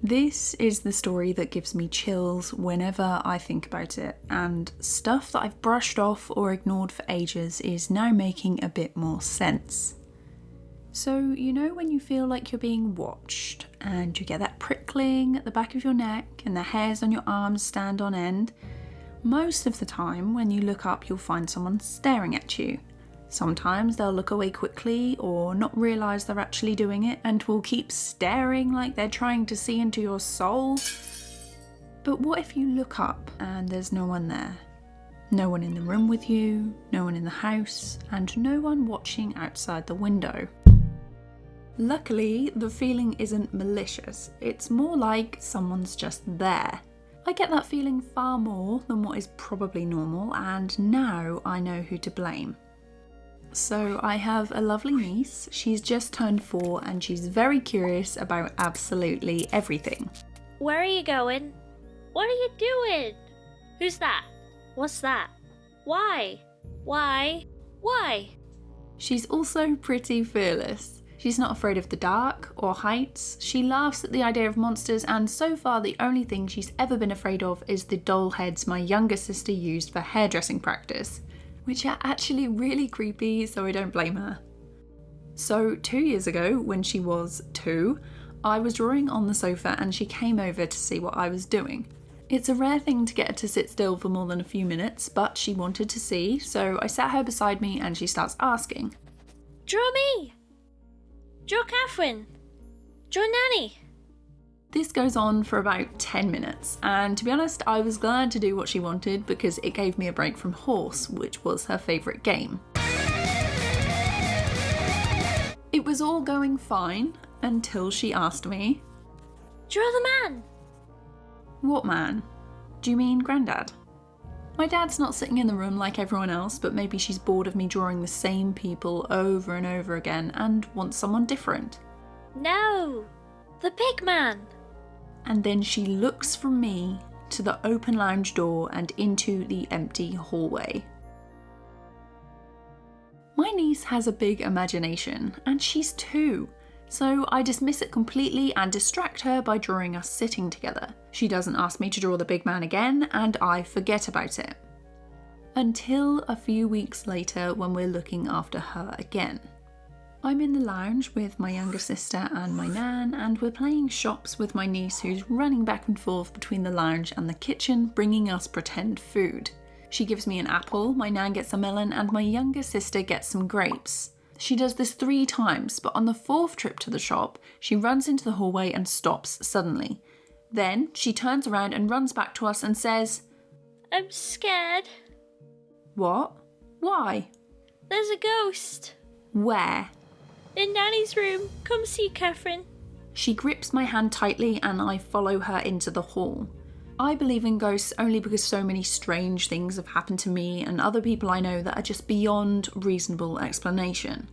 This is the story that gives me chills whenever I think about it, and stuff that I've brushed off or ignored for ages is now making a bit more sense. So, you know when you feel like you're being watched, and you get that prickling at the back of your neck and the hairs on your arms stand on end? Most of the time when you look up you'll find someone staring at you. Sometimes they'll look away quickly or not realise they're actually doing it and will keep staring like they're trying to see into your soul. But what if you look up and there's no one there? No one in the room with you, no one in the house, and no one watching outside the window. Luckily, the feeling isn't malicious. It's more like someone's just there. I get that feeling far more than what is probably normal, and now I know who to blame. So I have a lovely niece. She's just turned 4 and she's very curious about absolutely everything. Where are you going? What are you doing? Who's that? What's that? Why? Why? Why? She's also pretty fearless. She's not afraid of the dark or heights. She laughs at the idea of monsters, and so far the only thing she's ever been afraid of is the doll heads my younger sister used for hairdressing practice, which are actually really creepy, so I don't blame her. So 2 years ago, when she was 2, I was drawing on the sofa and she came over to see what I was doing. It's a rare thing to get her to sit still for more than a few minutes, but she wanted to see, so I sat her beside me and she starts asking. Draw me! Draw Catherine! Draw Nanny! This goes on for about 10 minutes, and to be honest, I was glad to do what she wanted because it gave me a break from horse, which was her favourite game. It was all going fine until she asked me, Draw the man! What man? Do you mean Grandad? My dad's not sitting in the room like everyone else, but maybe she's bored of me drawing the same people over and over again and wants someone different. No! The big man! And then she looks from me to the open lounge door and into the empty hallway. My niece has a big imagination, and she's 2, so I dismiss it completely and distract her by drawing us sitting together. She doesn't ask me to draw the big man again, and I forget about it. Until a few weeks later when we're looking after her again. I'm in the lounge with my younger sister and my nan, and we're playing shops with my niece who's running back and forth between the lounge and the kitchen bringing us pretend food. She gives me an apple, my nan gets a melon, and my younger sister gets some grapes. She does this 3 times, but on the 4th trip to the shop, she runs into the hallway and stops suddenly. Then she turns around and runs back to us and says, I'm scared. What? Why? There's a ghost. Where? In Nanny's room. Come see, Catherine. She grips my hand tightly and I follow her into the hall. I believe in ghosts only because so many strange things have happened to me and other people I know that are just beyond reasonable explanation.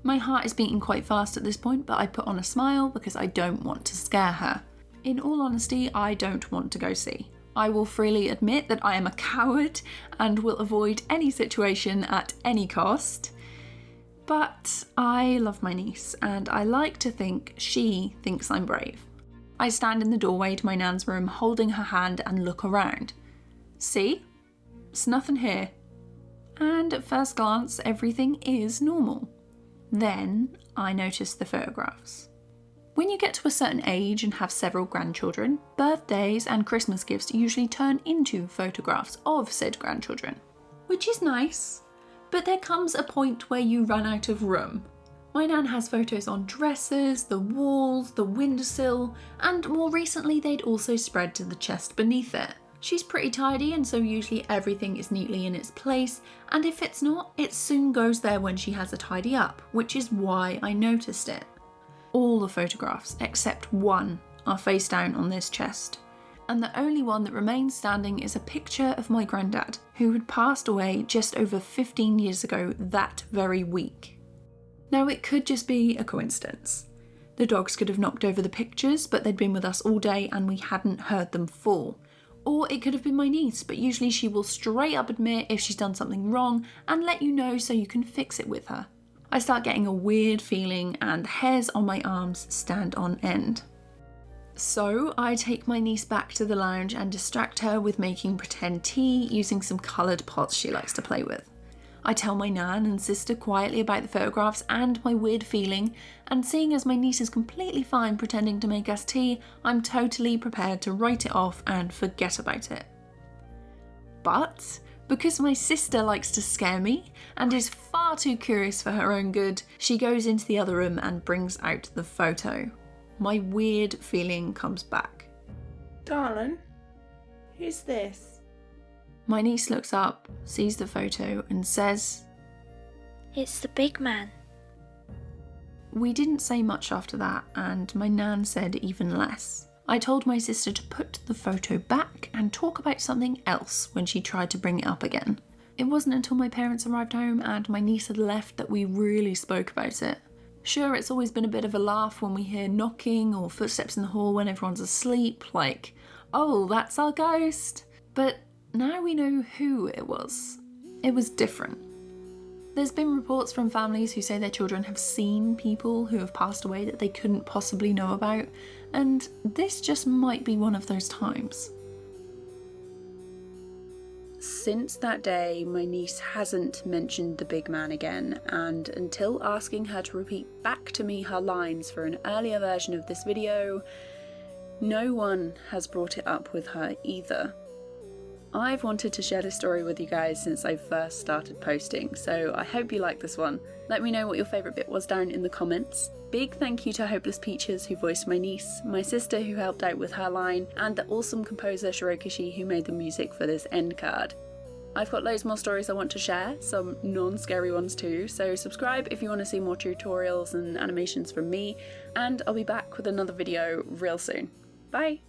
My heart is beating quite fast at this point, but I put on a smile because I don't want to scare her. In all honesty, I don't want to go see. I will freely admit that I am a coward and will avoid any situation at any cost. But I love my niece, and I like to think she thinks I'm brave. I stand in the doorway to my nan's room holding her hand and look around. See? There's nothing here. And at first glance, everything is normal. Then I notice the photographs. When you get to a certain age and have several grandchildren, birthdays and Christmas gifts usually turn into photographs of said grandchildren, which is nice. But there comes a point where you run out of room. My nan has photos on dresses, the walls, the windowsill, and more recently they'd also spread to the chest beneath it. She's pretty tidy, and so usually everything is neatly in its place, and if it's not, it soon goes there when she has a tidy up, which is why I noticed it. All the photographs, except one, are face down on this chest. And the only one that remains standing is a picture of my granddad, who had passed away just over 15 years ago that very week. Now it could just be a coincidence. The dogs could have knocked over the pictures, but they'd been with us all day and we hadn't heard them fall. Or it could have been my niece, but usually she will straight up admit if she's done something wrong and let you know so you can fix it with her. I start getting a weird feeling and the hairs on my arms stand on end. So I take my niece back to the lounge and distract her with making pretend tea using some coloured pots she likes to play with. I tell my nan and sister quietly about the photographs and my weird feeling, and seeing as my niece is completely fine pretending to make us tea, I'm totally prepared to write it off and forget about it. But because my sister likes to scare me and is far too curious for her own good, she goes into the other room and brings out the photo. My weird feeling comes back. Darling, who's this? My niece looks up, sees the photo and says, It's the big man. We didn't say much after that, and my nan said even less. I told my sister to put the photo back and talk about something else when she tried to bring it up again. It wasn't until my parents arrived home and my niece had left that we really spoke about it. Sure, it's always been a bit of a laugh when we hear knocking or footsteps in the hall when everyone's asleep, like, oh, that's our ghost. But now we know who it was. It was different. There's been reports from families who say their children have seen people who have passed away that they couldn't possibly know about, and this just might be one of those times. Since that day, my niece hasn't mentioned the big man again, and until asking her to repeat back to me her lines for an earlier version of this video, no one has brought it up with her either. I've wanted to share this story with you guys since I first started posting, so I hope you like this one. Let me know what your favourite bit was down in the comments. Big thank you to Hopeless Peaches who voiced my niece, my sister who helped out with her line, and the awesome composer Shirokishi who made the music for this end card. I've got loads more stories I want to share, some non-scary ones too, so subscribe if you want to see more tutorials and animations from me, and I'll be back with another video real soon. Bye!